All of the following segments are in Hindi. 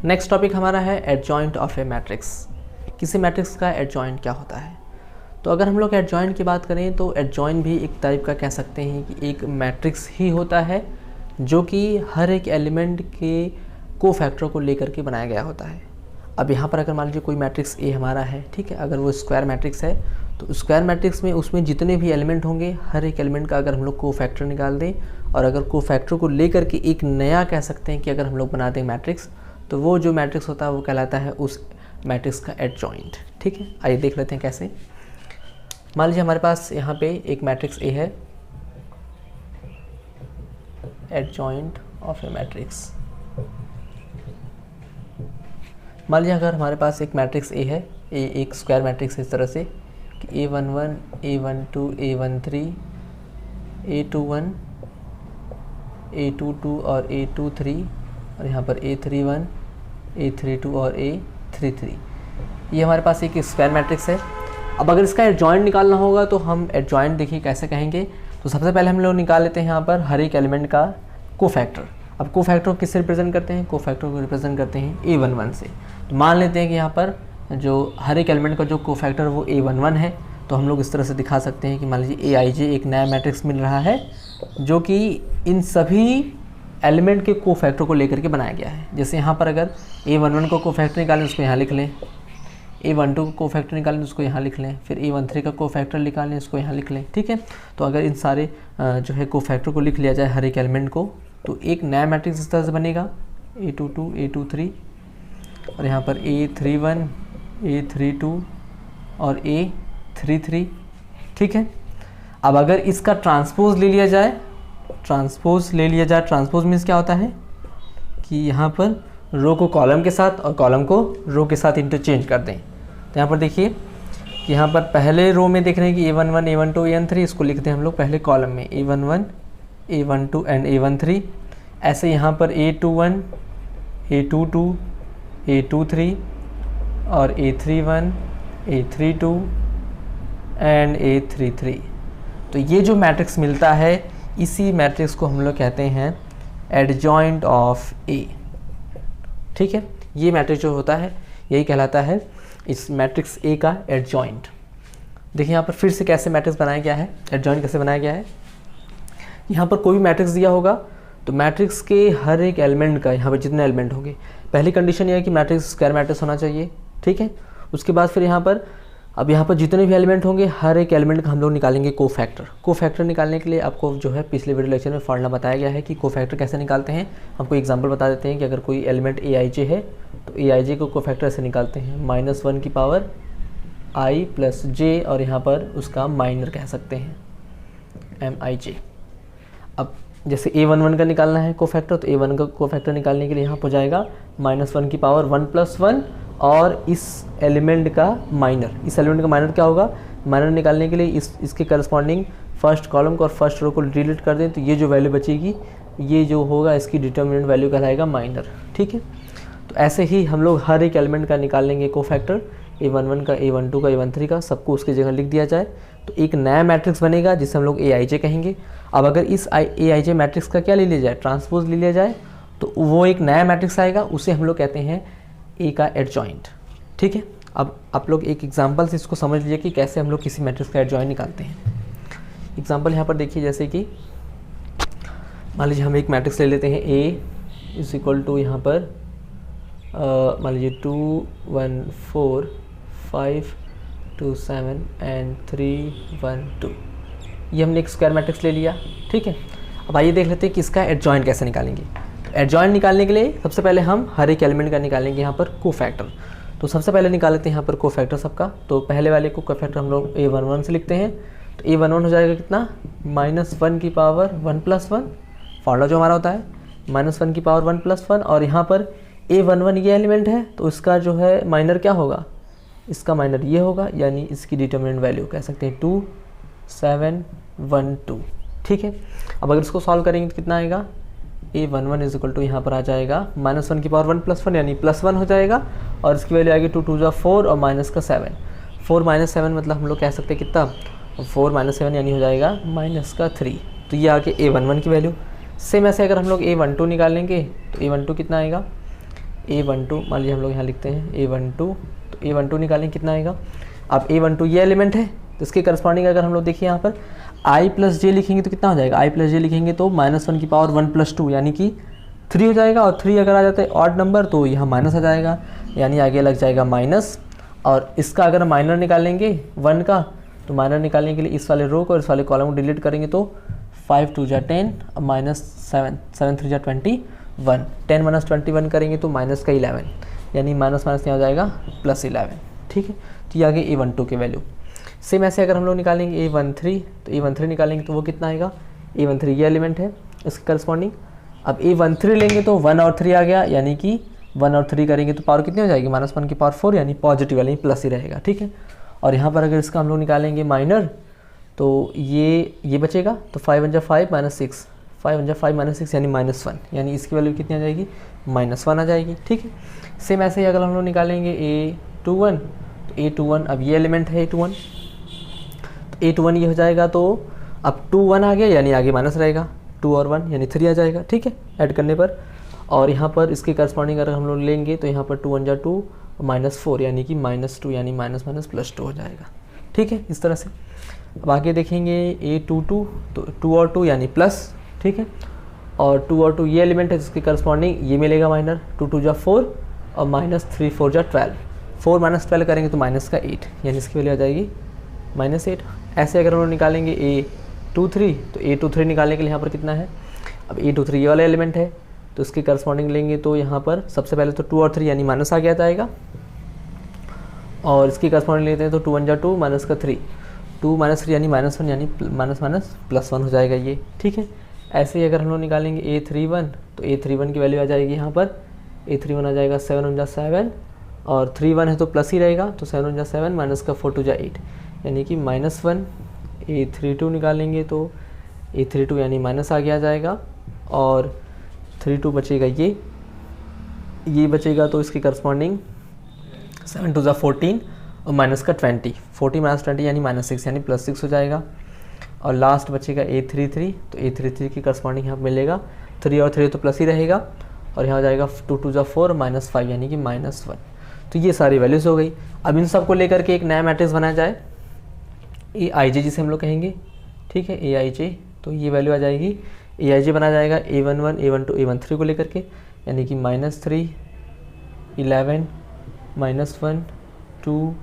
नेक्स्ट टॉपिक हमारा है एडजॉइंट ऑफ ए मैट्रिक्स। किसी मैट्रिक्स का एडजॉइंट क्या होता है? तो अगर हम लोग एडजॉइंट की बात करें तो एडजॉइंट भी एक टाइप का कह सकते हैं कि एक मैट्रिक्स ही होता है जो कि हर एक एलिमेंट के कोफैक्टर को लेकर के बनाया गया होता है। अब यहाँ पर अगर मान लीजिए कोई मैट्रिक्स ए हमारा है, ठीक है, अगर वो स्क्वायर मैट्रिक्स है तो स्क्वायर मैट्रिक्स में उसमें जितने भी एलिमेंट होंगे हर एक एलिमेंट का अगर हम लोग कोफैक्टर निकाल दें और अगर कोफैक्टर को लेकर के एक नया कह सकते हैं कि अगर हम लोग बना दें मैट्रिक्स, तो वो जो मैट्रिक्स होता है वो कहलाता है उस मैट्रिक्स का एडजॉइंट। ठीक है, आइए देख लेते हैं कैसे। मान लीजिए हमारे पास यहाँ पे एक मैट्रिक्स ए है, एडजॉइंट ऑफ ए मैट्रिक्स। मान लीजिए अगर हमारे पास एक मैट्रिक्स ए है, ए एक स्क्वायर मैट्रिक्स है इस तरह से कि A11, A12, A13, A21, A22 और A23 और यहाँ पर A31, A32 और A33, ये हमारे पास एक स्क्वायर मैट्रिक्स है। अब अगर इसका एडजॉइंट निकालना होगा तो हम एडजॉइंट देखिए कैसे कहेंगे। तो सबसे पहले हम लोग निकाल लेते हैं यहाँ पर हर एक एलिमेंट का कोफैक्टर। अब कोफैक्टर को किससे रिप्रेजेंट करते हैं? कोफैक्टर को रिप्रेजेंट करते हैं A11 से। तो मान लेते हैं कि यहाँ पर जो हर एक एलिमेंट का जो कोफैक्टर वो A11 है, तो हम लोग इस तरह से दिखा सकते हैं कि मान लीजिए AIJ एक नया मैट्रिक्स मिल रहा है जो कि इन सभी एलिमेंट के कोफैक्टर को लेकर के बनाया गया है। जैसे यहाँ पर अगर A11 को कोफैक्टर निकालें उसको यहाँ लिख लें, A12 को कोफैक्टर निकालें उसको यहाँ लिख लें, फिर A13 का कोफैक्टर निकालें उसको यहाँ लिख लें। ठीक है, तो अगर इन सारे जो है कोफैक्टर को लिख लिया जाए हर एक एलिमेंट को, तो एक नया मैट्रिक्स इस तरह से बनेगा A22, A23 और यहाँ पर A31, A32 और A33। ठीक है, अब अगर इसका ट्रांसपोज ले लिया जाए, ट्रांसपोज मीन्स क्या होता है कि यहाँ पर रो को कॉलम के साथ और कॉलम को रो के साथ इंटरचेंज कर दें। तो यहाँ पर देखिए कि यहाँ पर पहले रो में देख रहे हैं कि A11, A12, A13, इसको लिखते हैं हम लोग पहले कॉलम में A11, A12 एंड A13। ऐसे यहाँ पर A21, A22, A23 और A31, A32 एंड A33। तो ये जो मैट्रिक्स मिलता है इसी मैट्रिक्स को हम लोग कहते हैं एडजॉइंट ऑफ ए। ठीक है, ये मैट्रिक्स जो होता है यही कहलाता है इस मैट्रिक्स ए का एडजॉइंट। देखिए यहाँ पर फिर से कैसे मैट्रिक्स बनाया गया है, एडजॉइंट कैसे बनाया गया है। यहाँ पर कोई भी मैट्रिक्स दिया होगा तो मैट्रिक्स के हर एक एलिमेंट का यहाँ पर जितने एलिमेंट होंगे, पहली कंडीशन ये है कि मैट्रिक्स स्क्वायर मैट्रिक्स होना चाहिए। ठीक है, उसके बाद फिर यहाँ पर जितने भी एलिमेंट होंगे हर एक एलिमेंट का हम लोग निकालेंगे कोफैक्टर निकालने के लिए आपको जो है पिछले वीडियो लेक्चर में फॉर्मूला बताया गया है कि कोफैक्टर कैसे निकालते हैं। हमको एग्जांपल बता देते हैं कि अगर कोई एलिमेंट AIJ है तो AIJ को कोफैक्टर ऐसे निकालते हैं -1 की पावर I प्लस J और यहाँ पर उसका माइनर कह सकते हैं MIJ। अब जैसे A11 का निकालना है कोफैक्टर, तो A1 का कोफैक्टर निकालने के लिए यहाँ पर जाएगा -1 की पावर 1 + 1 और इस एलिमेंट का माइनर क्या होगा, माइनर निकालने के लिए इसके करस्पॉन्डिंग फर्स्ट कॉलम को और फर्स्ट रो को डिलीट कर दें तो ये जो वैल्यू बचेगी ये जो होगा इसकी डिटर्मिनेंट वैल्यू कहलाएगा माइनर। ठीक है, तो ऐसे ही हम लोग हर एक एलिमेंट का निकाल लेंगे कोफैक्टर, A11 का, A12 का, A13 का, सबको उसकी जगह लिख दिया जाए तो एक नया मैट्रिक्स बनेगा जिसे हम लोग AIJ कहेंगे। अब अगर इस AIJ मैट्रिक्स का क्या ले लिया जाए, ट्रांसपोज ले लिया जाए, तो वो एक नया मैट्रिक्स आएगा, उसे हम लोग कहते हैं ए का एडजॉइंट। ठीक है, अब आप लोग एक एग्जांपल से इसको समझ लीजिए कि कैसे हम लोग किसी मैट्रिक्स का एडजॉइंट निकालते हैं। एग्जांपल यहाँ पर देखिए, जैसे कि मान लीजिए हम एक मैट्रिक्स ले लेते हैं A = यहाँ पर मान लीजिए 2 1 4 5 2 7 एंड 3 1 2। ये हमने एक स्क्वायर मैट्रिक्स ले लिया। ठीक है, अब आइए देख लेते हैं कि इसका एडजॉइंट कैसे निकालेंगे। एडजॉइंट निकालने के लिए सबसे पहले हम हर एक एलिमेंट का निकालेंगे यहाँ पर कोफैक्टर। तो सबसे पहले निकाल लेते हैं यहाँ पर कोफैक्टर सबका। तो पहले वाले को कोफैक्टर हम लोग A11 से लिखते हैं। तो A11 हो जाएगा कितना, -1 की पावर 1 + 1, फॉर्मूला जो हमारा होता है -1 की पावर 1 + 1। और यहाँ पर A11 ये एलिमेंट है तो इसका जो है माइनर क्या होगा, इसका माइनर ये होगा, यानी इसकी डिटर्मिनेंट वैल्यू कह सकते हैं 2 7 1 2। ठीक है, अब अगर इसको सॉल्व करेंगे तो कितना आएगा, A11 = यहाँ पर आ जाएगा -1 की पावर 1 + 1 यानी +1 हो जाएगा और इसकी वैल्यू आएगी 2 2 4 और माइनस का 7। 4 - 7 मतलब हम लोग कह सकते हैं कितना, 4 - 7 यानी हो जाएगा -3। तो ये आके A11 की वैल्यू। सेम ऐसे अगर हम लोग A12 निकालेंगे तो A12 कितना आएगा, A12 मान लीजिए हम लोग यहाँ लिखते हैं A12, तो A12 निकालेंगे कितना आएगा। अब A12 ये एलिमेंट है तो इसके करस्पॉन्डिंग अगर हम लोग देखिए यहाँ पर I प्लस जे लिखेंगे तो कितना हो जाएगा, I प्लस जे लिखेंगे तो -1 की पावर 1 + 2 यानी कि 3 हो जाएगा। और 3 अगर आ जाता है ऑड नंबर तो यहाँ माइनस आ जाएगा, यानी आगे लग जाएगा माइनस। और इसका अगर माइनर निकालेंगे 1 का, तो माइनर निकालने के लिए इस वाले रो को और इस वाले कॉलम को डिलीट करेंगे तो 5 2 जा 10 -7 7 3 जा 21, 10 - 21 करेंगे तो माइनस का 11, यानी माइनस माइनस यहाँ हो जाएगा +11। ठीक है, तो ये आगे A12 की वैल्यू। सेम ऐसे अगर हम लोग निकालेंगे A13, तो A13 निकालेंगे तो वो कितना आएगा, A13 ये एलिमेंट है इसके करस्पॉन्डिंग। अब A13 लेंगे तो 1 और 3 आ गया, यानी कि 1 और 3 करेंगे तो पावर कितनी हो जाएगी, -1 की पावर 4, यानी पॉजिटिव यानी प्लस ही रहेगा। ठीक है, और यहाँ पर अगर इसका हम लोग निकालेंगे माइनर तो ये बचेगा, तो 5 1 जा 5 -6, 5 1 जा 5 -6 यानी -1, यानी इसकी वैल्यू कितनी आ जाएगी, -1 आ जाएगी। ठीक है, सेम ऐसे ही अगर हम लोग निकालेंगे A21, तो A21 अब ये एलिमेंट है A21, तो A21 ये हो जाएगा, तो अब 2 1 आ गया यानी आगे माइनस रहेगा, 2 और 1 यानी 3 आ जाएगा। ठीक है, ऐड करने पर, और यहाँ पर इसके करस्पॉन्डिंग अगर हम लोग लेंगे तो यहाँ पर 2 1 जा 2 -4 यानी कि -2 यानी माइनस +2 हो जाएगा। ठीक है, इस तरह से। अब आगे देखेंगे A22, तो 2 और 2 यानी प्लस। ठीक है, और 2 और 2 ये एलिमेंट है जिसके करस्पॉन्डिंग ये मिलेगा माइनर, 2 2 जा 4 और -3 4 जा 12, 4 - 12 करेंगे तो माइनस का 8, यानी इसकी वैल्यू आ जाएगी -8। ऐसे अगर हम लोग निकालेंगे A23, तो A23 निकालने के लिए यहाँ पर कितना है, अब A23 ये वाला एलिमेंट है तो इसके करस्पॉन्डिंग लेंगे तो यहाँ पर सबसे पहले तो 2 और 3 यानी माइनस आ गया जाएगा, और इसकी करस्पॉन्डिंग लेते हैं तो 2 1 जा 2 माइनस का 3, 2 - 3 यानी -1 यानी +1 हो जाएगा ये। ठीक है, ऐसे ही अगर हम लोग निकालेंगे A31, तो A31 की वैल्यू आ जाएगी यहाँ पर, A31 आ जाएगा 7 1 जा 7 और 3 1 है तो प्लस ही रहेगा, तो 7 1 जा 7 माइनस का 4 2 जा 8 यानी कि -1। A32 निकालेंगे तो A32 यानी माइनस आगे आ जाएगा, और 32 बचेगा ये बचेगा, तो इसकी करस्पॉन्डिंग 7 2 जा 14 और माइनस का 20, 14 - 20 यानी -6 यानी +6 हो जाएगा। और लास्ट बचेगा A33, तो A33 की करस्पॉन्डिंग यहाँ मिलेगा, 3 और 3 तो प्लस ही रहेगा, और यहाँ हो जाएगा 2 2 जा 4 -5 यानी कि -1। तो ये सारी वैल्यूज़ हो गई। अब इन सबको लेकर के एक नया मैट्रिक्स बनाया जाए, AIJ जिसे हम लोग कहेंगे। ठीक है, AIJ, तो ये वैल्यू आ जाएगी, AIJ बना जाएगा A11 A12 A13 को लेकर के, यानी कि -3 11 -1 2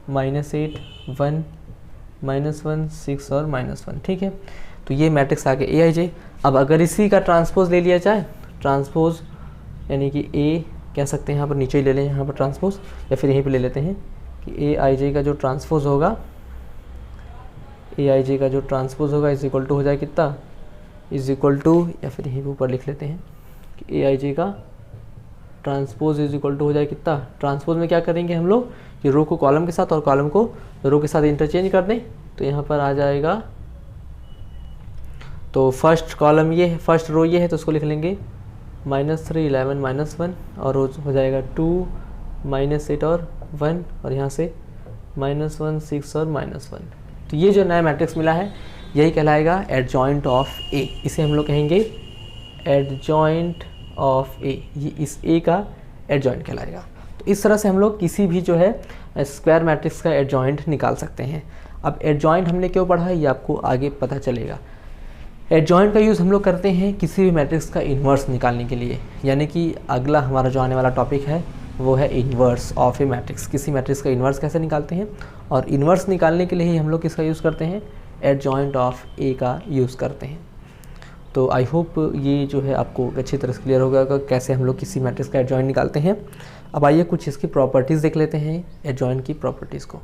-8 1 -1 6 और -1। ठीक है, तो ये मैट्रिक्स आ गया AIJ। अब अगर इसी का ट्रांसपोज ले लिया जाए, ट्रांसपोज यानी कि A कह सकते हैं, यहाँ पर नीचे ही ले लें यहाँ पर ट्रांसपोज, या फिर यहीं पे ले लेते हैं कि AIJ का जो ट्रांसपोज होगा, AIJ का जो ट्रांसपोज होगा इज इक्वल टू हो जाए कितना, इज इक्वल टू, या फिर यहीं ऊपर लिख लेते हैं कि AIJ का ट्रांसपोज इज इक्वल टू हो जाए कितना। ट्रांसपोज में क्या करेंगे हम लोग कि रो को कॉलम के साथ और कॉलम को रो के साथ इंटरचेंज कर दें, तो यहाँ पर आ जाएगा, तो फर्स्ट कॉलम ये है, फर्स्ट रो ये है, तो उसको लिख लेंगे -3 11 -1, और रो हो जाएगा 2 -8 और 1, और यहाँ से -1 6 और -1। तो ये जो नया मैट्रिक्स मिला है यही कहलाएगा एडजॉइंट ऑफ A। इसे हम लोग कहेंगे एडजॉइंट ऑफ A, ये इस A का एडजॉइंट कहलाएगा। तो इस तरह से हम लोग किसी भी जो है स्क्वायर मैट्रिक्स का एडजॉइंट निकाल सकते हैं। अब एडजॉइंट हमने क्यों पढ़ा है ये आपको आगे पता चलेगा। एडजॉइंट का यूज़ हम लोग करते हैं किसी भी मैट्रिक्स का इन्वर्स निकालने के लिए, यानी कि अगला हमारा जो आने वाला टॉपिक है वो है इन्वर्स ऑफ ए मैट्रिक्स। किसी मैट्रिक्स का इन्वर्स कैसे निकालते हैं, और इन्वर्स निकालने के लिए ही हम लोग किसका यूज़ करते हैं, एडजॉइंट ऑफ ए का यूज़ करते हैं। तो आई होप ये जो है आपको अच्छी तरह से क्लियर हो गया कैसे हम लोग किसी मैट्रिक्स का एडजॉइंट निकालते हैं। अब आइए कुछ इसकी प्रॉपर्टीज़ देख लेते हैं, एडजॉइंट की प्रॉपर्टीज़ को।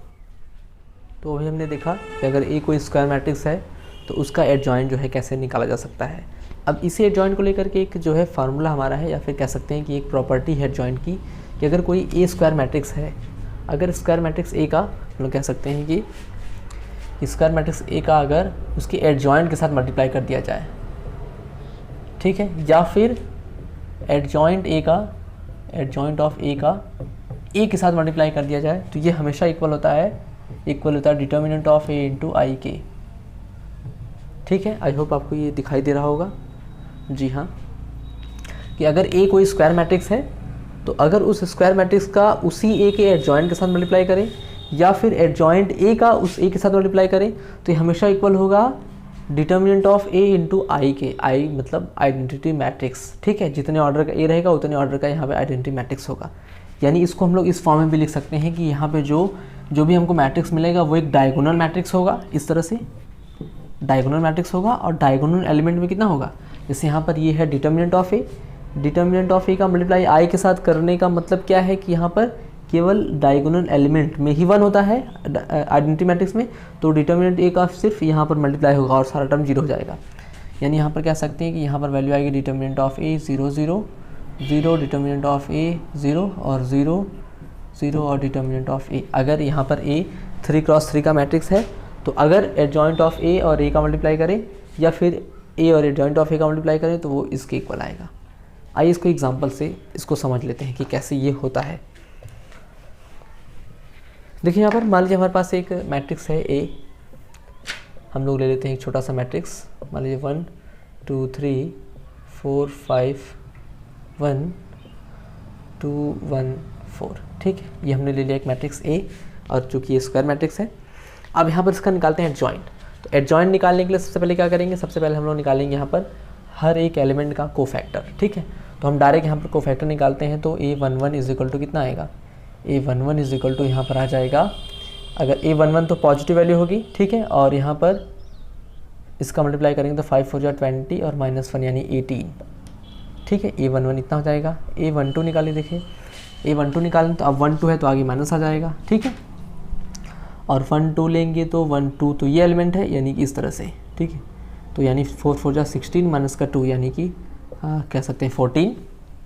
तो अभी हमने देखा कि अगर ए कोई स्क्वायर मैट्रिक्स है तो उसका एडजॉइंट जो है कैसे निकाला जा सकता है। अब इसी एडजॉइंट को लेकर के एक जो है फार्मूला हमारा है, या फिर कह सकते हैं कि एक प्रॉपर्टी है एडजॉइंट की, कि अगर कोई ए स्क्वायर मैट्रिक्स है, अगर स्क्वायर मैट्रिक्स ए का हम लोग कह सकते हैं कि स्क्वायर मैट्रिक्स ए का अगर उसके एडजॉइंट के साथ मल्टीप्लाई कर दिया जाए, ठीक है, या फिर एडजॉइंट ए का, एडजॉइंट ऑफ ए का ए के साथ मल्टीप्लाई कर दिया जाए, तो ये हमेशा इक्वल होता है डिटर्मिनेंट ऑफ ए इंटू आई के। ठीक है, आई होप आपको ये दिखाई दे रहा होगा। जी हाँ, कि अगर ए कोई स्क्वायर मैट्रिक्स है तो अगर उस स्क्वायर मैट्रिक्स का उसी ए के एडजॉइंट के साथ मल्टीप्लाई करें या फिर एडजॉइंट ए का उस ए के साथ मल्टीप्लाई करें तो ये हमेशा इक्वल होगा डिटर्मिनेंट ऑफ ए इंटू आई के, आई मतलब आइडेंटिटी मैट्रिक्स, ठीक है। जितने ऑर्डर का ए रहेगा उतने ऑर्डर का यहाँ पे आइडेंटिटी मैट्रिक्स होगा। यानी इसको हम लोग इस फॉर्म में भी लिख सकते हैं कि यहाँ पे जो भी हमको मैट्रिक्स मिलेगा वो एक डायगोनल मैट्रिक्स होगा, इस तरह से डायगोनल मैट्रिक्स होगा। और डायगोनल एलिमेंट में कितना होगा, जैसे यहाँ पर ये है determinant of A, determinant of A का मल्टीप्लाई आई के साथ करने का मतलब क्या है कि यहाँ पर केवल डायगोनल एलिमेंट में ही 1 होता है आइडेंटिटी मैट्रिक्स में, तो डिटर्मिनेंट ए का सिर्फ यहाँ पर मल्टीप्लाई होगा और सारा टर्म 0 हो जाएगा। यानी यहाँ पर कह सकते हैं कि यहाँ पर वैल्यू आएगी determinant of A 0 0 0, determinant of A 0 और 0 0 और डिटर्मिनेंट ऑफ ए। अगर यहाँ पर ए 3x3 का मैट्रिक्स है तो अगर एडजॉइंट ऑफ ए और ए का मल्टीप्लाई करें या फिर ए और एडजॉइंट ऑफ ए का मल्टीप्लाई करें तो वो इसके इक्वल आएगा। आइए इसको एग्जांपल से इसको समझ लेते हैं कि कैसे ये होता है। देखिए यहाँ पर मान लीजिए हमारे पास एक मैट्रिक्स है ए, हम लोग ले लेते हैं एक छोटा सा मैट्रिक्स, मान लीजिए 1 2 3 4 5 1 2 1 4, ठीक है। ये हमने ले लिया एक मैट्रिक्स ए और चूँकि ये स्क्वायर मैट्रिक्स है। अब यहाँ पर इसका निकालते हैं एडजॉइंट। तो एडजॉइंट निकालने के लिए सबसे पहले क्या करेंगे, सबसे पहले हम लोग निकालेंगे यहाँ पर हर एक एलिमेंट का कोफैक्टर, ठीक है। तो हम डायरेक्ट यहाँ पर कोफैक्टर निकालते हैं तो a11 इज इक्वल टू कितना आएगा, a11 इज इक्वल टू यहाँ पर आ जाएगा, अगर a11 तो पॉजिटिव वैल्यू होगी, ठीक है। और यहाँ पर इसका मल्टीप्लाई करेंगे तो 5 4 जा 20 और -1 यानी 18, ठीक है। a11 इतना हो जाएगा। a12 निकालिए, देखिए a12 निकालें तो अब 1 2 है तो आगे माइनस आ जाएगा, ठीक है। और 1 2 लेंगे तो 1 2 तो ये एलिमेंट है यानी कि इस तरह से, ठीक है। तो यानी 4 4 जा 16 माइनस का 2 यानी कि कह सकते हैं 14,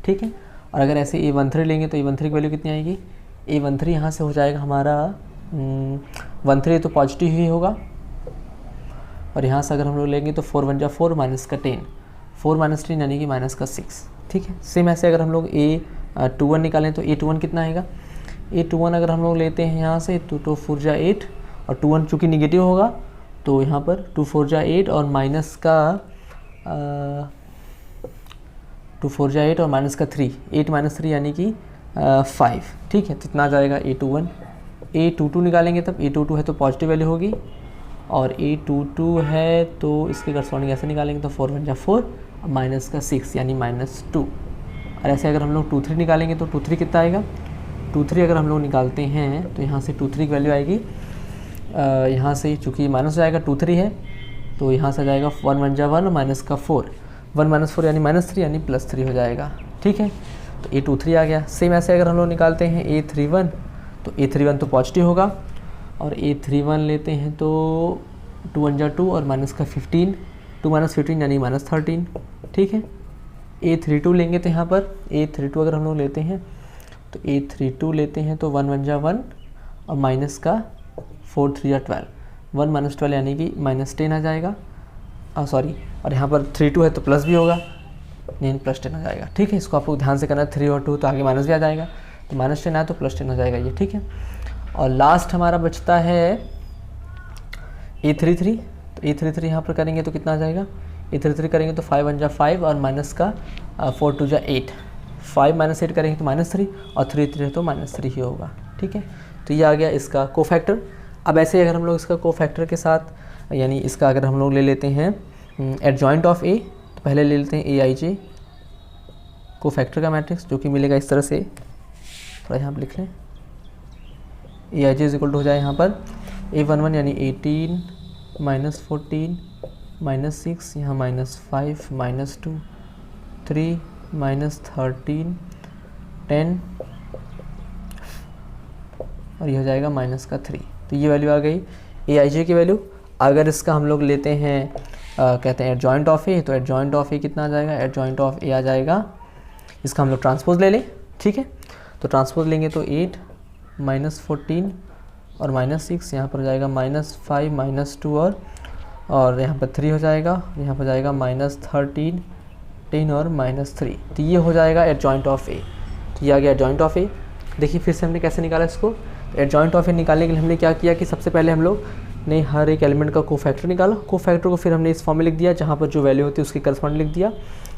ठीक है। और अगर ऐसे a13 लेंगे तो a13 की वैल्यू कितनी आएगी, a13 यहाँ से हो जाएगा हमारा 13 तो पॉजिटिव ही होगा। और यहाँ से अगर हम लोग लेंगे तो 4 1 जा 4 माइनस का 10, 4 माइनस 10 यानी कि माइनस का 6, ठीक है। सेम ऐसे अगर हम लोग a21 निकालें तो a21 कितना आएगा, a21 अगर हम लोग लेते हैं यहाँ से तो 2 4 जा 8 और 21 चूँकि निगेटिव होगा तो यहाँ पर 2 4 जा 8 और माइनस का 2 4 जा 8 और माइनस का 3, 8 माइनस 3 यानी कि 5, ठीक है। तो इतना आ जाएगा a21। a22 निकालेंगे तब a22 है तो पॉजिटिव वैल्यू होगी और a22 है तो इसके करस्पॉन्डिंग ऐसे निकालेंगे तो 4 1 जा 4 और माइनस का 6 यानी -2। और ऐसे अगर हम लोग 2 3 निकालेंगे तो 2 3 कितना आएगा, 2 3 अगर हम लोग निकालते हैं तो यहाँ से 2 3 की वैल्यू आएगी, यहाँ से चूँकि माइनस हो जाएगा 2 3 है तो यहाँ से आ जाएगा 1 1 जा 1 और माइनस का 4, 1 माइनस 4 यानी -3 यानी +3 हो जाएगा, ठीक है। तो a23 आ गया। सेम ऐसे अगर हम लोग निकालते हैं a31 तो a31 तो पॉजिटिव होगा और a31 लेते हैं तो 2 1 जा 2 और माइनस का 15, 2 माइनस 15 यानी -13, ठीक है। a32 लेंगे तो यहाँ पर a32 अगर हम लोग लेते हैं तो a32 लेते हैं तो 1 1 जा 1 और माइनस का 4 3 जा 12, 1 माइनस 12 यानी कि -10 आ जाएगा, सॉरी, और यहाँ पर 3 2 है तो प्लस भी होगा नहीं +10 आ जाएगा, ठीक है। इसको आपको ध्यान से करना है, 3 और 2 तो आगे माइनस भी आ जाएगा तो -10 आया तो +10 हो जाएगा ये, ठीक है। और लास्ट हमारा बचता है a33, तो a33 यहाँ पर करेंगे तो कितना आ जाएगा, a33 करेंगे तो 5 1 जा 5 और माइनस का 4 2 जा 8, 5 माइनस 8 करेंगे तो -3 और 3 3 तो -3 ही होगा, ठीक है। तो ये आ गया इसका कोफैक्टर। अब ऐसे अगर हम लोग इसका कोफैक्टर के साथ यानी इसका अगर हम लोग ले लेते हैं एडजॉइंट ऑफ ए, तो पहले ले लेते हैं aij कोफैक्टर का मैट्रिक्स जो कि मिलेगा इस तरह से, थोड़ा यहाँ पर लिख लें, aij इज इक्वल टू हो जाए यहाँ पर a11 यानी 18 -14 -6 यहाँ -5 -2 3 -13 10 और ये हो जाएगा -3। तो ये वैल्यू आ गई aij की वैल्यू। अगर इसका हम लोग लेते हैं कहते हैं एडजॉइंट ऑफ ए, तो एडजॉइंट ऑफ ए कितना आ जाएगा, एडजॉइंट ऑफ ए आ जाएगा, इसका हम लोग ट्रांसपोज ले लें, ठीक है। तो ट्रांसपोज लेंगे तो 8 -14 और -6 यहाँ पर हो जाएगा -5 -2 और यहाँ पर 3 हो जाएगा, यहाँ पर जाएगा -13 10 और -3। तो ये हो जाएगा एडजॉइंट ऑफ ए। तो ये आ गया एडजॉइंट ऑफ ए। देखिए फिर से हमने कैसे निकाला इसको, तो एडजॉइंट ऑफ ए निकालने के लिए हमने क्या किया कि सबसे पहले हम लोग ने हर एक एलिमेंट का कोफैक्टर निकाला, कोफैक्टर को फिर हमने इस फॉर्म में लिख दिया जहाँ पर जो वैल्यू होती है उसके करस्पॉन्डिंग लिख दिया।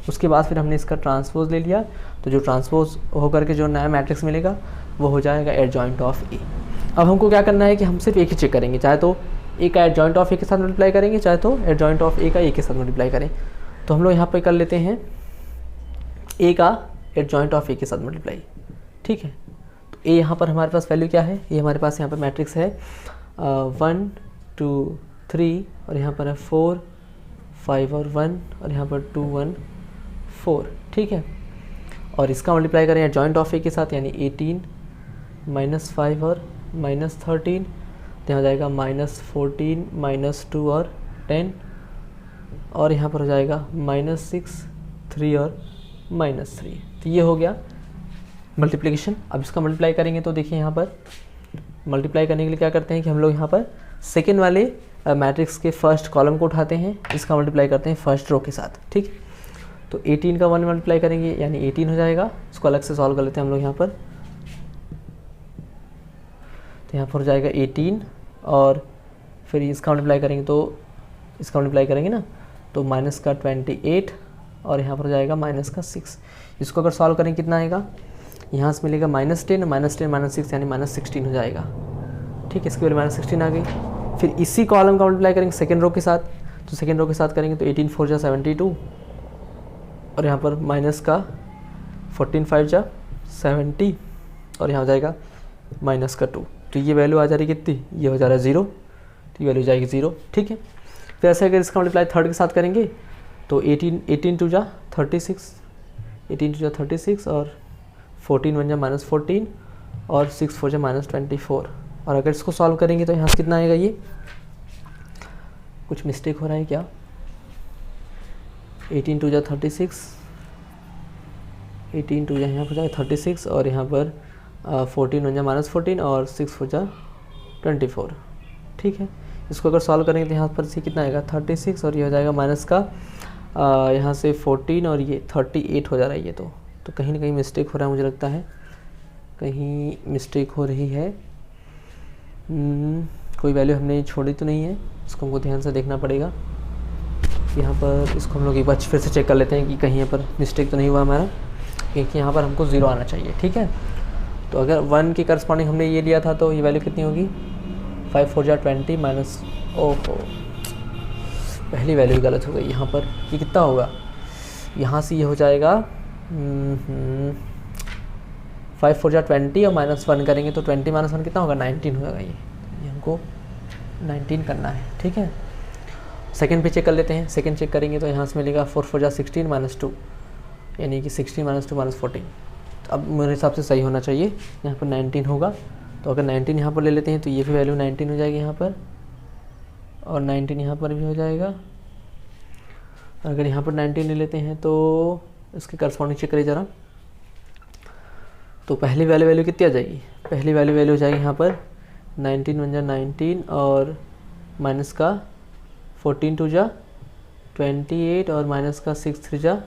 उसके बाद फिर हमने इसका ट्रांसपोज ले लिया, तो जो ट्रांसपोज होकर के जो नया मैट्रिक्स मिलेगा वो हो जाएगा एडजॉइंट ऑफ ए। अब हमको क्या करना है कि हम सिर्फ एक ही चेक करेंगे, चाहे तो ए का एडजॉइंट ऑफ ए के साथ मल्टीप्लाई करेंगे, चाहे तो एडजॉइंट ऑफ ए का ए के साथ मल्टीप्लाई करें। तो हम लोग यहाँ पर कर लेते हैं ए का एडजॉइंट ऑफ ए के साथ मल्टीप्लाई, ठीक है। तो ए यहाँ पर हमारे पास वैल्यू क्या है, ये हमारे पास यहाँ पर मैट्रिक्स है 1 2 3 और यहाँ पर है 4 5 और 1 और यहाँ पर 2 1 4, ठीक है। और इसका मल्टीप्लाई करें एडजॉइंट ऑफ ए के साथ, यानी 18 -5 और -13, तो यहाँ जाएगा -14 -2 और 10, और यहाँ पर हो जाएगा -6 3 और -3। तो ये हो गया मल्टीप्लिकेशन। अब इसका मल्टीप्लाई करेंगे तो देखिए यहाँ पर मल्टीप्लाई करने के लिए क्या करते हैं कि हम लोग यहाँ पर सेकेंड वाले मैट्रिक्स के फर्स्ट कॉलम को उठाते हैं, इसका मल्टीप्लाई करते हैं फर्स्ट रो के साथ, ठीक। तो 18 का 1 मल्टीप्लाई करेंगे यानी 18 हो जाएगा। इसको अलग से सॉल्व कर लेते हैं हम लोग यहाँ पर। तो यहाँ पर हो जाएगा 18 और फिर इसका मल्टीप्लाई करेंगे तो इसका मल्टीप्लाई करेंगे ना, तो माइनस का 28 और यहाँ पर हो जाएगा माइनस का 6। इसको अगर सॉल्व करेंगे कितना आएगा, यहाँ से मिलेगा -10 -6 यानी -16 हो जाएगा, ठीक है। इसकी वैल्यू -16 आ गई। फिर इसी कॉलम का मल्टीप्लाई करेंगे सेकेंड रो के साथ, तो सेकेंड रो के साथ करेंगे तो 18 4 जा 72 और यहाँ पर माइनस का 14 5 जा 70 और यहाँ हो जाएगा माइनस का 2। तो ये वैल्यू आ जा रही है कितनी, ये हो जा रहा है 0, तो ये वैल्यू जाएगी 0, ठीक है। फिर ऐसे अगर इसका मल्टीप्लाई थर्ड के साथ करेंगे तो 18 2 जा 36, 18 2 जा 36 और 14 1 जा -14 और 6 4 जा -24। और अगर इसको सॉल्व करेंगे तो यहाँ से कितना आएगा, ये कुछ मिस्टेक हो रहा है क्या, 18 2 जा 36, 18 2 जा यहाँ पर जाएगा 36 और यहाँ पर 14 1 जा -14 और 6 4 जा 24, ठीक है। इसको अगर सॉल्व करेंगे तो यहाँ पर से कितना आएगा 36 और ये हो जाएगा माइनस का यहाँ से 14 और ये 38 हो जा रहा है। ये तो कहीं ना कहीं मिस्टेक हो रहा है, मुझे लगता है कहीं मिस्टेक हो रही है। कोई वैल्यू हमने छोड़ी तो नहीं है, इसको हमको ध्यान से देखना पड़ेगा। यहाँ पर इसको हम लोग एक बार फिर से चेक कर लेते हैं कि कहीं यहाँ पर मिस्टेक तो नहीं हुआ हमारा, क्योंकि यहाँ पर हमको 0 आना चाहिए, ठीक है। तो अगर 1 के करस्पॉन्डिंग हमने ये लिया था तो ये वैल्यू कितनी होगी, 5 4 जा 20 माइनस, ओहो पहली वैल्यू गलत हो गई यहाँ पर। ये कितना होगा, यहाँ से ये हो जाएगा 5 4 जा 20 और -1 करेंगे तो 20 -1 कितना होगा, 19 होगा। ये हमको 19 करना है, ठीक है। सेकंड पे चेक कर लेते हैं। सेकंड चेक करेंगे तो यहाँ से मिलेगा 4 4 जा 16 -2 यानी कि 16 -2 -14। तो अब मेरे हिसाब से सही होना चाहिए, यहाँ पर 19 होगा। तो अगर 19 यहाँ पर ले लेते हैं तो ये भी वैल्यू 19 हो जाएगी यहाँ पर, और 19 यहाँ पर भी हो जाएगा। अगर यहाँ पर 19 ले लेते हैं तो इसके करस्पॉन्डिंग चेक करिए ज़रा, तो पहली वैल्यू कितनी आ जाएगी, पहली वैल्यू हो जाएगी यहाँ पर 19 1 जा 19 और माइनस का 14 2 जा 28 और माइनस का 6 3 जा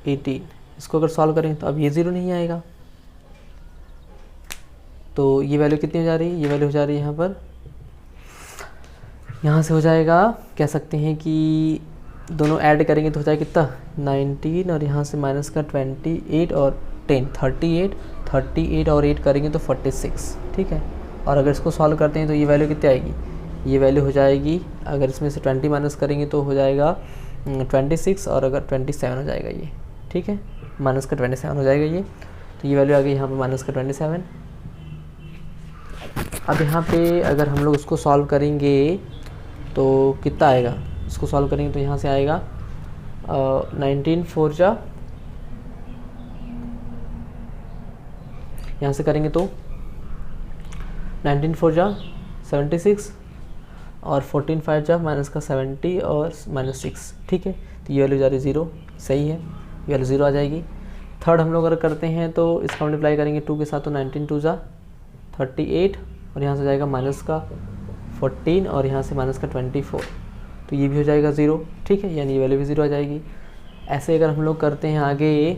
18। इसको अगर सॉल्व करें तो अब ये 0 नहीं आएगा। तो ये वैल्यू कितनी हो जा रही है, ये वैल्यू हो जा रही है यहाँ पर, यहाँ से हो जाएगा, कह सकते हैं कि दोनों ऐड करेंगे तो हो जाएगा कितना 19 और यहाँ से माइनस का 28 और 10 38 और 8 करेंगे तो 46, ठीक है। और अगर इसको सॉल्व करते हैं तो ये वैल्यू कितनी आएगी, ये वैल्यू हो जाएगी, अगर इसमें से 20 माइनस करेंगे तो हो जाएगा 26 और अगर 27 हो जाएगा ये, ठीक है, माइनस का 27 हो जाएगा ये। तो ये वैल्यू आ गई यहाँ पर माइनस का 27। अब यहाँ पे अगर हम लोग उसको सॉल्व करेंगे तो कितना आएगा, इसको सॉल्व करेंगे तो यहाँ से आएगा 19 4 जा, यहाँ से करेंगे तो 19 4 जा 76 और 14 5 जा माइनस का 70 और -6, ठीक है। तो ये वैल्यू जा रही 0, सही है, ये वैल्यू 0 आ जाएगी। थर्ड हम लोग अगर करते हैं तो इसका मल्टीप्लाई करेंगे 2 के साथ, तो 19 2 जा 38 और यहाँ से जाएगा माइनस का 14 और यहाँ से माइनस का 24, तो ये भी हो जाएगा 0, ठीक है, यानी ये वैल्यू भी 0 आ जाएगी। ऐसे अगर हम लोग करते हैं आगे,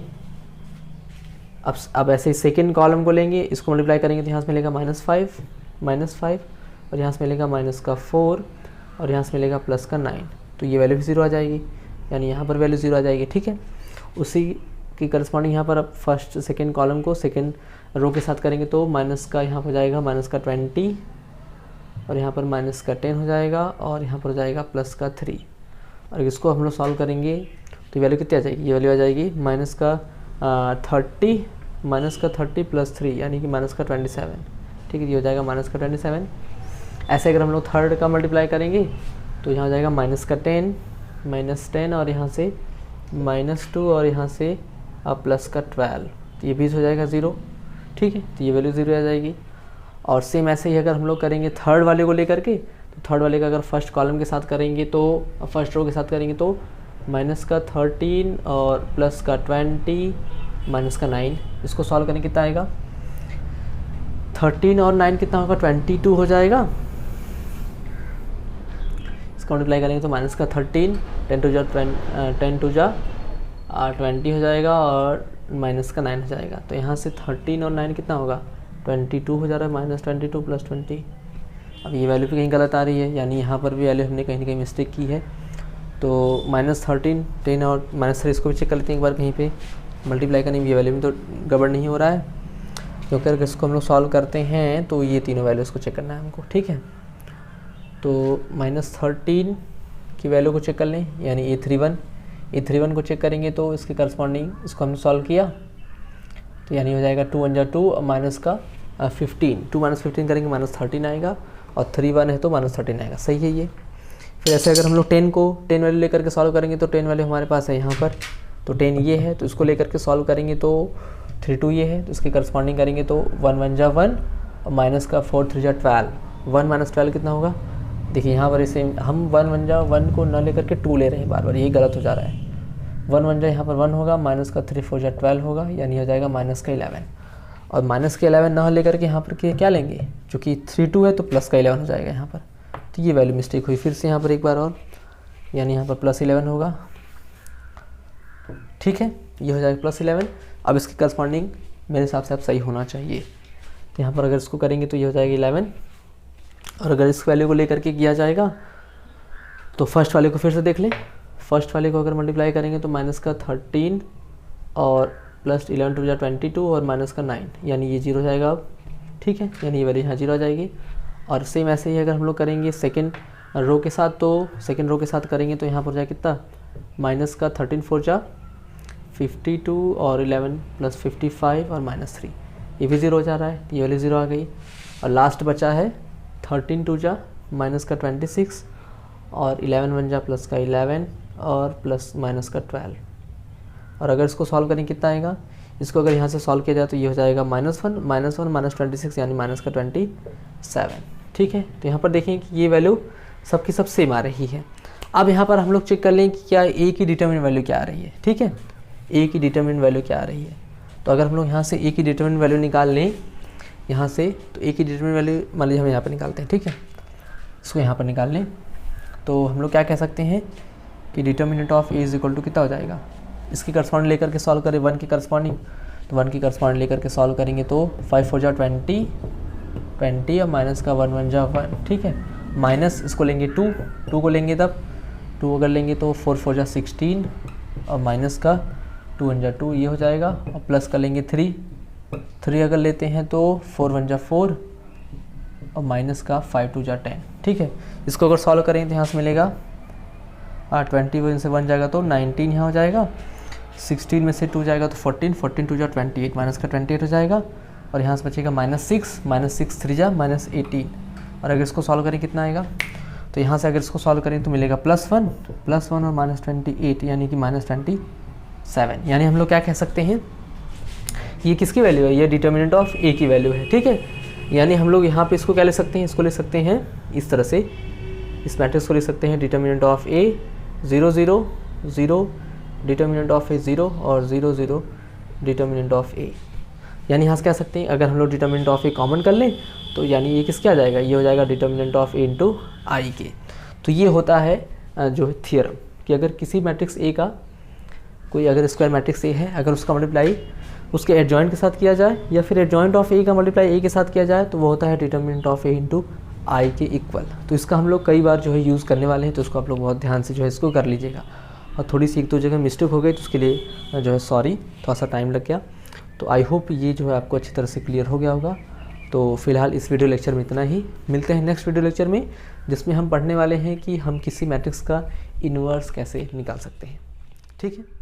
अब ऐसे सेकेंड कॉलम को लेंगे, इसको मल्टीप्लाई करेंगे तो यहाँ से मिलेगा -5 -5 और यहाँ से मिलेगा माइनस का 4 और यहाँ से मिलेगा प्लस का 9, तो ये वैल्यू भी 0 आ जाएगी, यानी यहाँ पर वैल्यू 0 आ जाएगी। ठीक है, उसी की करस्पॉन्डिंग यहाँ पर अब फर्स्ट सेकेंड कॉलम को सेकेंड रो के साथ करेंगे तो माइनस का यहाँ पर जाएगा माइनस का 20 और यहाँ पर माइनस का 10 हो जाएगा और यहाँ पर हो जाएगा प्लस का 3। और इसको हम लोग सॉल्व करेंगे तो वैल्यू कितनी आ जाएगी, ये वैल्यू आ जाएगी माइनस का 30 प्लस 3 यानी कि माइनस का 27। ठीक है, ये हो जाएगा माइनस का 27। ऐसे अगर हम लोग थर्ड का मल्टीप्लाई करेंगे तो यहाँ हो जाएगा माइनस का 10 -10 और यहाँ से -2 और यहाँ से प्लस का 12, तो ये भी हो जाएगा 0। ठीक है, तो ये वैल्यू 0 आ जाएगी। और सेम ऐसे ही अगर हम लोग करेंगे थर्ड वाले को लेकर के, तो थर्ड वाले का अगर फर्स्ट कॉलम के साथ करेंगे तो फर्स्ट रो के साथ करेंगे तो माइनस का 13 और प्लस का 20 माइनस का 9, इसको सॉल्व करने कितना आएगा, 13 और 9 कितना होगा, 22 हो जाएगा। इसको मल्टीप्लाई करेंगे तो माइनस का 13 10 टू जा 20 हो जाएगा और माइनस का 9 हो जाएगा। तो यहाँ से 13 और 9 कितना होगा, 22 हो जा रहा है, -22 प्लस 20। अब ये वैल्यू भी कहीं गलत आ रही है, यानी यहाँ पर भी वैल्यू हमने कहीं ना कहीं मिस्टेक की है। तो -13 10 और -3 इसको भी चेक कर लेते हैं एक बार, कहीं पे मल्टीप्लाई करने में ये वैल्यू में तो गड़बड़ नहीं हो रहा है, क्योंकि अगर इसको हम लोग सॉल्व करते हैं तो ये तीनों वैल्यूज़ को चेक करना है हमको। ठीक है, तो -13 की वैल्यू को चेक कर लें, यानी A31 को चेक करेंगे तो इसके करस्पॉन्डिंग इसको हमने सॉल्व किया तो यानी हो जाएगा 2 1 2 और माइनस का 15, 2 - 15 करेंगे -13 आएगा और 3 1 है तो -13 आएगा। सही है ये। फिर ऐसे अगर हम लोग 10 वैल्यू लेकर के सॉल्व करेंगे तो 10 वैल्यू हमारे पास है यहाँ पर, तो 10 ये है, तो इसको लेकर के सॉल्व करेंगे तो 3 2 ये है, तो इसकी करस्पॉन्डिंग करेंगे तो 1 1 जा 1 और माइनस का 4 3 जा 12, 1 - 12 कितना होगा, देखिए यहाँ पर इसे हम 1 1 जा 1 को न लेकर के 2 ले रहे हैं बार बार, यही गलत हो जा रहा है। 1 1 जा यहाँ पर 1 होगा, माइनस का 3 4 जा 12 होगा, यानी हो जाएगा माइनस का 11। और माइनस के 11 ना लेकर के यहाँ पर क्या लेंगे, चूँकि 3 2 है तो प्लस का 11 हो जाएगा यहाँ पर। तो ये वैल्यू मिस्टेक हुई फिर से यहाँ पर एक बार और, यानी यहाँ पर प्लस 11 होगा। ठीक है, ये हो जाएगा प्लस 11। अब इसकी करस्पॉन्डिंग मेरे हिसाब से अब सही होना चाहिए, तो यहाँ पर अगर इसको करेंगे तो ये हो जाएगा 11। और अगर इस वैल्यू को लेकर के किया जाएगा तो फर्स्ट वाले को फिर से देख लें, फर्स्ट वाले को अगर मल्टीप्लाई करेंगे तो माइनस का 13 और प्लस 11 टू जा 22 और माइनस का 9, यानी ये 0 हो जाएगा अब। ठीक है, यानी ये वैल्यू यहाँ 0 आ जाएगी। और सेम ऐसे ही अगर हम लोग करेंगे सेकेंड रो के साथ, तो सेकेंड रो के साथ करेंगे तो यहाँ पर जाए कितना, माइनस का 13 4 जा 52 और 11 प्लस 55 और -3, ये भी 0 हो जा रहा है, ये वाली 0 आ गई। और लास्ट बचा है 13 2 जा माइनस का 26 और 11 1 जा प्लस का 11 और प्लस माइनस का 12। और अगर इसको सॉल्व करें कितना आएगा, इसको अगर यहाँ से सॉल्व किया जाए तो ये हो जाएगा -1 -26 यानी माइनस का 27। ठीक है, तो यहाँ पर देखें कि ये वैल्यू सबकी सब सेम आ रही है। अब यहाँ पर हम लोग चेक कर लें कि क्या ए की डिटरमिनेंट वैल्यू क्या आ रही है। ठीक है, ए की डिटरमिनेंट वैल्यू क्या आ रही है, तो अगर हम लोग यहाँ से ए की डिटरमिनेंट वैल्यू निकाल लें यहाँ से, तो ए की डिटरमिनेंट वैल्यू मान लीजिए हम यहाँ पर निकालते हैं। ठीक है, इसको यहाँ पर निकाल लें तो हम लोग क्या कह सकते हैं कि determinant of A is equal to कितना हो जाएगा, इसकी करस्पॉन्डिंग लेकर के सॉल्व करें 1 की करस्पॉन्डिंग, तो 1 की करस्पॉन्डिंग लेकर के सॉल्व करेंगे तो 5 4 जा 20 और माइनस का 1 1 जा 1। ठीक है, माइनस इसको लेंगे 2 को लेंगे तब 2 अगर लेंगे तो 4 4 जा 16 और माइनस का 2 1 जा 2 ये हो जाएगा, और प्लस का लेंगे 3 अगर लेते हैं तो 4 1 जा 4 और माइनस का 5 2 जा 10। ठीक है, इसको अगर सॉल्व करेंगे तो यहाँ से मिलेगा 21 से 1 जाएगा तो 19 यहाँ हो जाएगा, 16 में से 2 जाएगा तो 14 2 जा 28 माइनस का 28 हो जाएगा, और यहाँ से बचेगा -6 3 जा -18। और अगर इसको सॉल्व करें कितना आएगा, तो यहाँ से अगर इसको सॉल्व करें तो मिलेगा +1 और -28 यानी कि -27। यानी हम लोग क्या कह सकते हैं, ये किसकी वैल्यू है, ये डिटर्मिनेंट ऑफ ए की वैल्यू है। ठीक है, यानी हम लोग यहाँ पे इसको क्या ले सकते हैं, इसको ले सकते हैं इस तरह से, इस मैट्रिक्स को ले सकते हैं determinant of A 0 0 0 determinant of A 0 और 0 0 डिटर्मिनेंट ऑफ ए। यानी यहाँ से कह सकते हैं अगर हम लोग डिटर्मिनेंट ऑफ ए कॉमन कर लें तो यानी ये किसके आ जाएगा, ये हो जाएगा डिटर्मिनेंट ऑफ ए इंटू आई के। तो ये होता है जो थियरम कि अगर किसी मैट्रिक्स ए का कोई अगर स्क्वायर मैट्रिक्स ए है, अगर उसका मल्टीप्लाई उसके एडजॉइंट के साथ किया जाए या फिर एडजॉइंट ऑफ ए का मल्टीप्लाई ए के साथ किया जाए तो वो होता है डिटर्मिनेंट ऑफ ए इंटू आई के इक्वल। तो इसका हम लोग कई बार जो है यूज़ करने वाले हैं, तो इसको आप लोग बहुत ध्यान से जो है इसको कर लीजिएगा। और थोड़ी सी एक दो जगह मिस्टेक हो गई तो उसके लिए जो है सॉरी, थोड़ा सा टाइम लग गया। तो आई होप ये जो है आपको अच्छी तरह से क्लियर हो गया होगा। तो फिलहाल इस वीडियो लेक्चर में इतना ही, मिलते हैं नेक्स्ट वीडियो लेक्चर में, जिसमें हम पढ़ने वाले हैं कि हम किसी मैट्रिक्स का इन्वर्स कैसे निकाल सकते हैं। ठीक है।